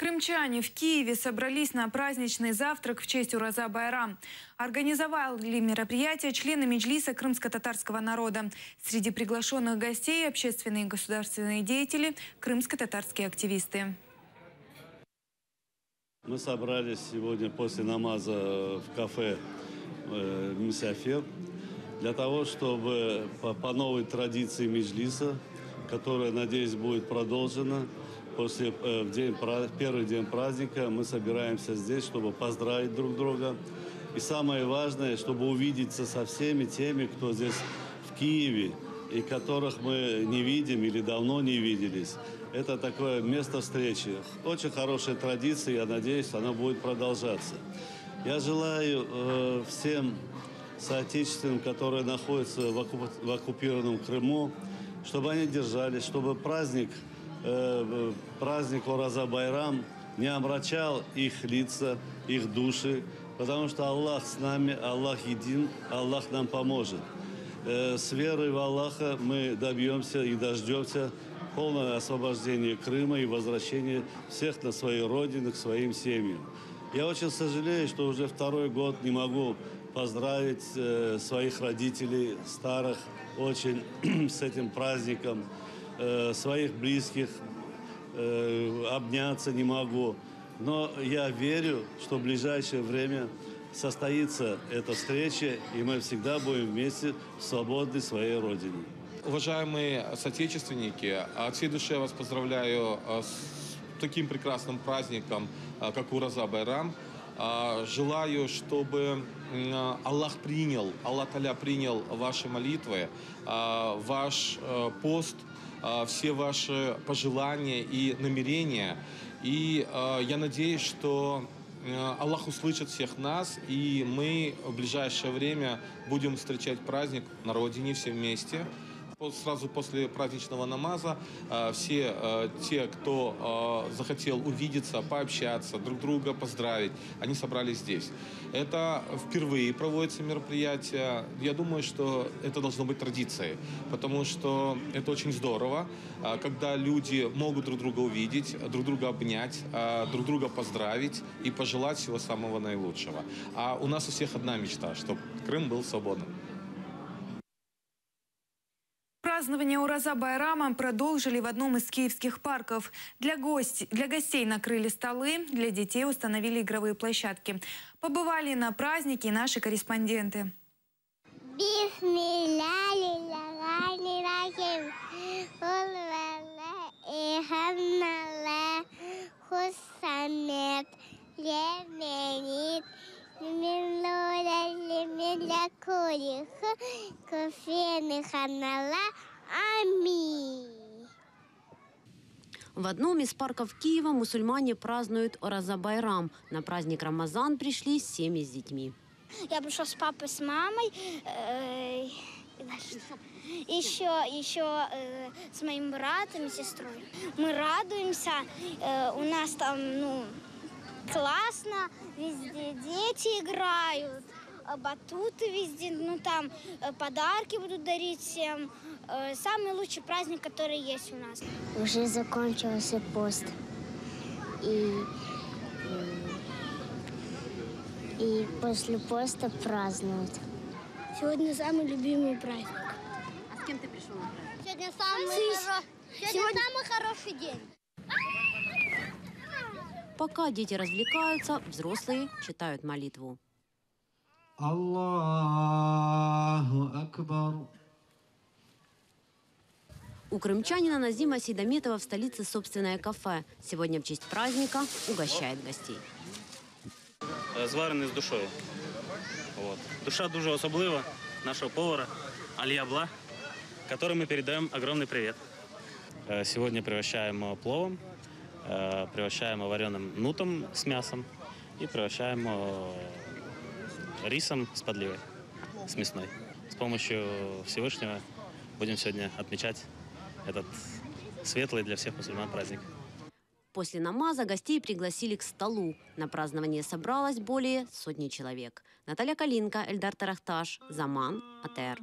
Крымчане в Киеве собрались на праздничный завтрак в честь Ураза-Байрам. Организовали мероприятие члены Меджлиса крымско-татарского народа. Среди приглашенных гостей – общественные и государственные деятели, крымско-татарские активисты. Мы собрались сегодня после намаза в кафе «Мусафир» для того, чтобы по новой традиции Меджлиса, которая, надеюсь, будет продолжена, первый день праздника мы собираемся здесь, чтобы поздравить друг друга. И самое важное, чтобы увидеться со всеми теми, кто здесь в Киеве, и которых мы не видим или давно не виделись. Это такое место встречи. Очень хорошая традиция, я надеюсь, она будет продолжаться. Я желаю всем соотечественным, которые находятся в оккупированном Крыму, чтобы они держались, чтобы праздник Ураза-Байрам не омрачал их лица, их души, потому что Аллах с нами, Аллах един, Аллах нам поможет. С верой в Аллаха мы добьемся и дождемся полного освобождения Крыма и возвращения всех на свои родины, к своим семьям. Я очень сожалею, что уже второй год не могу поздравить своих родителей, старых, очень с этим праздником, своих близких, обняться не могу. Но я верю, что в ближайшее время состоится эта встреча, и мы всегда будем вместе свободны своей Родине. Уважаемые соотечественники, от всей души я вас поздравляю с таким прекрасным праздником, как Ураза-Байрам. Желаю, чтобы Аллах Та'аля принял ваши молитвы, ваш пост, все ваши пожелания и намерения. И я надеюсь, что Аллах услышит всех нас, и мы в ближайшее время будем встречать праздник на родине все вместе. Сразу после праздничного намаза все те, кто захотел увидеться, пообщаться, друг друга поздравить, они собрались здесь. Это впервые проводится мероприятие. Я думаю, что это должно быть традицией, потому что это очень здорово, когда люди могут друг друга увидеть, друг друга обнять, друг друга поздравить и пожелать всего самого наилучшего. А у нас у всех одна мечта, чтобы Крым был свободным. Празднование Ураза-Байрама продолжили в одном из киевских парков. Для гостей накрыли столы, для детей установили игровые площадки. Побывали на празднике наши корреспонденты. В одном из парков Киева мусульмане празднуют Ураза-Байрам. На праздник Рамазан пришли семьи с детьми. Я пришел с папой, с мамой, еще с моим братом и сестрой. Мы радуемся, у нас там классно, везде дети играют, батуты везде, там подарки будут дарить всем. Самый лучший праздник, который есть у нас. Уже закончился пост. И после поста празднуют. Сегодня самый любимый праздник. А с кем ты пришел на праздник? Сегодня самый хороший день. Пока дети развлекаются, взрослые читают молитву. Аллаху Акбар. У крымчанина Назима Сейдометова в столице собственное кафе. Сегодня в честь праздника угощает гостей. Зварений з душою. Душа дуже особлива нашего повара Али Абла, которому мы передаем огромный привет. Сегодня пригощаем пловом, пригощаем вареным нутом с мясом и пригощаем рисом с подливой, с мясной. С помощью Всевышнего будем сегодня отмечать этот светлый для всех мусульман праздник. После намаза гостей пригласили к столу. На празднование собралось более сотни человек. Наталья Калинка, Эльдар Тарахташ, Заман, АТР.